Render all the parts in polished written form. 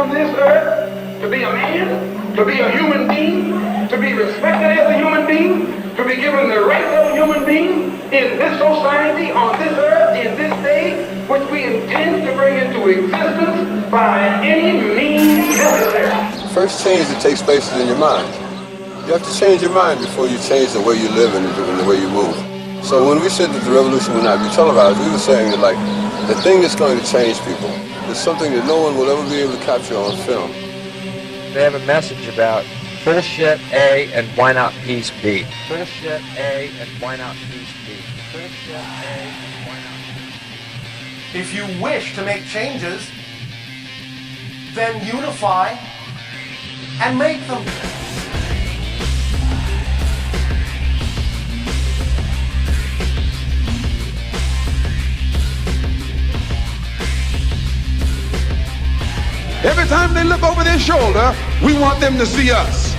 on this earth to be a man, to be a human being, to be respected as a human being, to be given the rights of a human being in this society, on this earth, in this day, which we intend to bring into existence by any means necessary. First change that takes place is in your mind. You have to change your mind before you change the way you live and the way you move. So when we said that the revolution would not be televised, we were saying that, like, the thing that's going to change people is something that no one will ever be able to capture on film. They have a message about bullshit A and why not peace B. Bullshit A and why not peace B. Bullshit A and why not peace B. If you wish to make changes, then unify and make them. Every time they look over their shoulder, we want them to see us.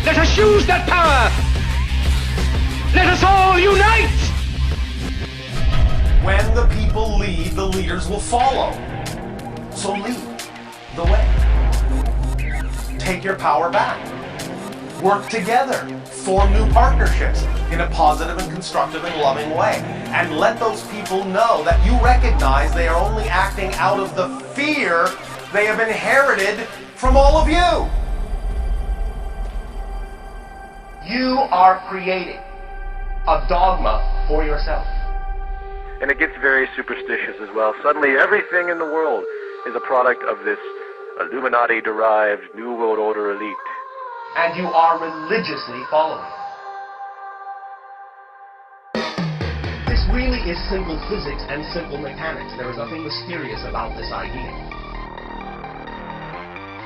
Let us use that power. Let us all unite. When the people lead, the leaders will follow. So lead the way. Take your power back. Work together. Form new partnerships in a positive and constructive and loving way. And let those people know that you recognize they are only acting out of the fear they have inherited from all of you. You are creating a dogma for yourself. And it gets very superstitious as well. Suddenly everything in the world is a product of this Illuminati-derived New World Order elite. And you are religiously following. This really is simple physics and simple mechanics. There is nothing mysterious about this idea.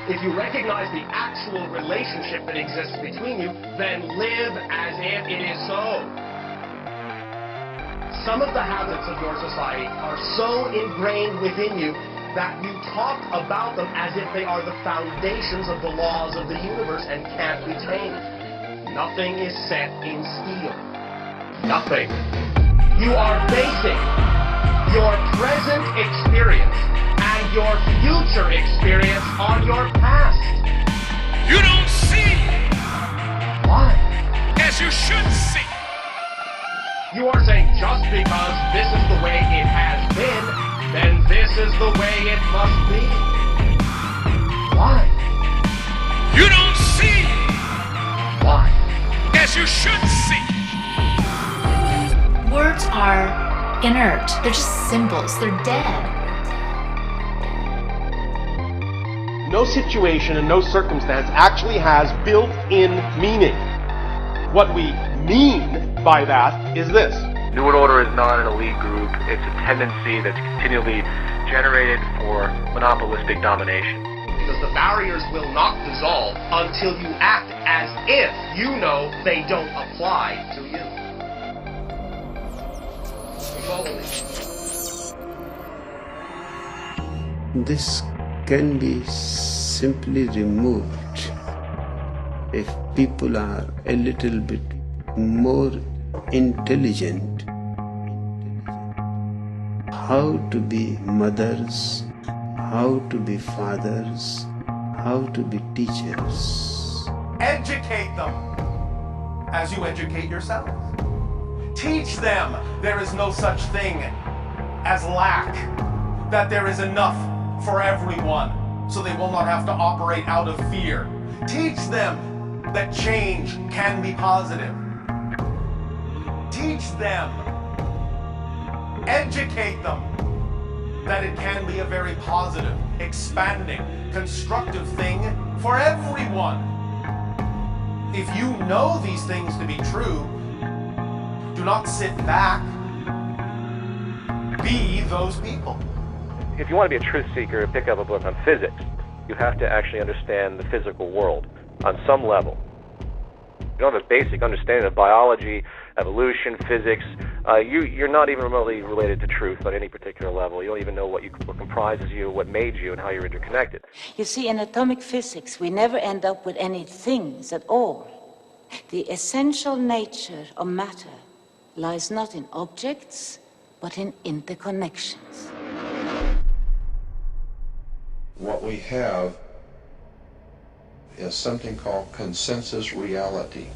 If you recognize the actual relationship that exists between you, then live as if it is so. Some of the habits of your society are so ingrained within you that you talk about them as if they are the foundations of the laws of the universe and can't be changed. Nothing is set in steel. Nothing. You are basing your present experience and your future experience on your past. You don't see Why? as you should see. You are saying just because this is the way it has been, then this is the way it must be. Why? You don't see Why? as you should see. Words are inert. They're just symbols. They're dead. No situation and no circumstance actually has built-in meaning. What we mean by that is this. New World Order is not an elite group. It's a tendency that's continually generated for monopolistic domination. Because the barriers will not dissolve until you act as if you know they don't apply to you. Follow me. This can be simply removed if people are a little bit more intelligent how to be mothers, how to be fathers, how to be teachers. Educate them as you educate yourself. Teach them there is no such thing as lack, that there is enough for everyone, so they will not have to operate out of fear. Teach them that change can be positive. Teach them, educate them, that it can be a very positive, expanding, constructive thing for everyone. If you know these things to be true, do not sit back. Be those people. If you want to be a truth seeker, pick up a book on physics. You have to actually understand the physical world on some level. You don't have a basic understanding of biology, evolution, physics. You're not even remotely related to truth on any particular level. You don't even know what comprises you, what made you, and how you're interconnected. You see, in atomic physics, we never end up with any things at all. The essential nature of matter lies not in objects, but in interconnections. what we have is something called consensus reality.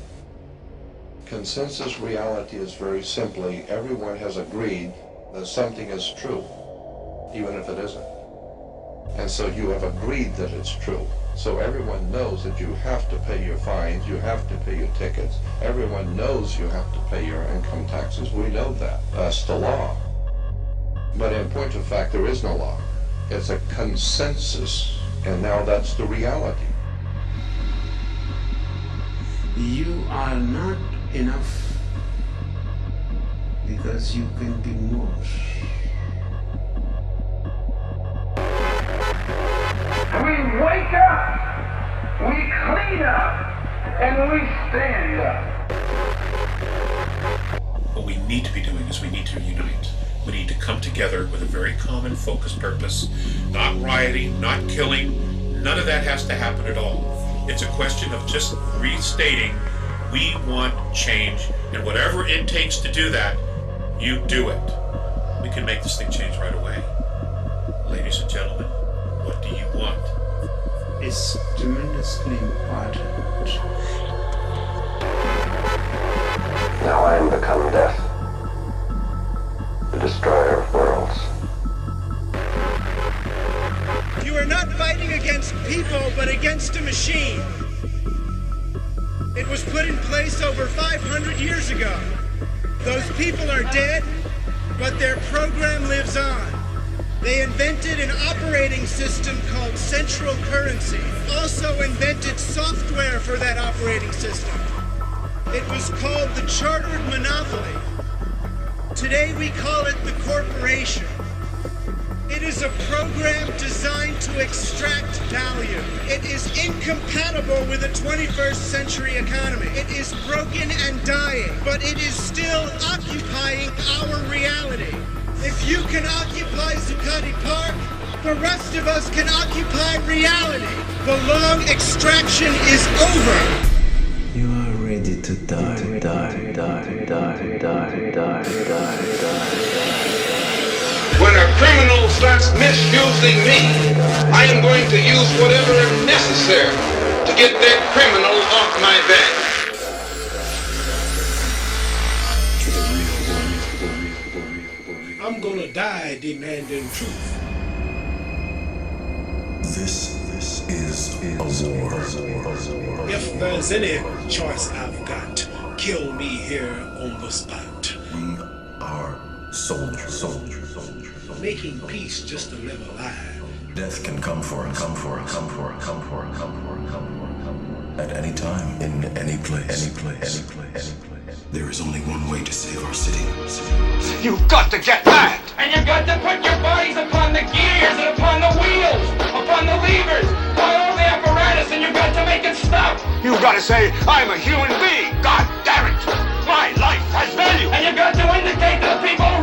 Consensus reality is very simply everyone has agreed that something is true, even if it isn't. And so you have agreed that it's true. So everyone knows that you have to pay your fines, you have to pay your tickets. Everyone knows you have to pay your income taxes. We know that. That's the law. But in point of fact, there is no law. It's a consensus, and now that's the reality. You are not enough because you can be more. We wake up, we clean up, and we stand up. What we need to be doing is we need to unite. We need to come together with a very common focused purpose. Not rioting, not killing, none of that has to happen at all. It's a question of just restating we want change, and whatever it takes to do that, you do it. We can make this thing change right away. Ladies and gentlemen, what do you want? It's tremendously important. Now I am become death, the destroyer of worlds. You are not fighting against people, but against a machine. It was put in place over 500 years ago. Those people are dead, but their program lives on. They invented an operating system called central currency. Also invented software for that operating system. It was called the chartered monopoly. Today we call it the corporation. It is a program designed to extract value. It is incompatible with the 21st century economy. It is broken and dying, but it is still occupying our reality. If you can occupy Zuccotti Park, the rest of us can occupy reality. The long extraction is over. You are ready to die. When a criminal starts misusing me, I am going to use whatever is necessary to get that criminal off my back. I'm gonna die demanding truth. This is a war. If there's any choice I've got, kill me here on the spot. We are soldiers. Making peace just to live alive. Death can come for us. At any time, in any place. There is only one way to save our city. You've got to get back! And you've got to put your bodies upon the gears and upon the wheels, upon the levers, upon all the apparatus, and you've got to make it stop. You've got to say, I'm a human being! God damn it! My life has value! And you've got to indicate to the people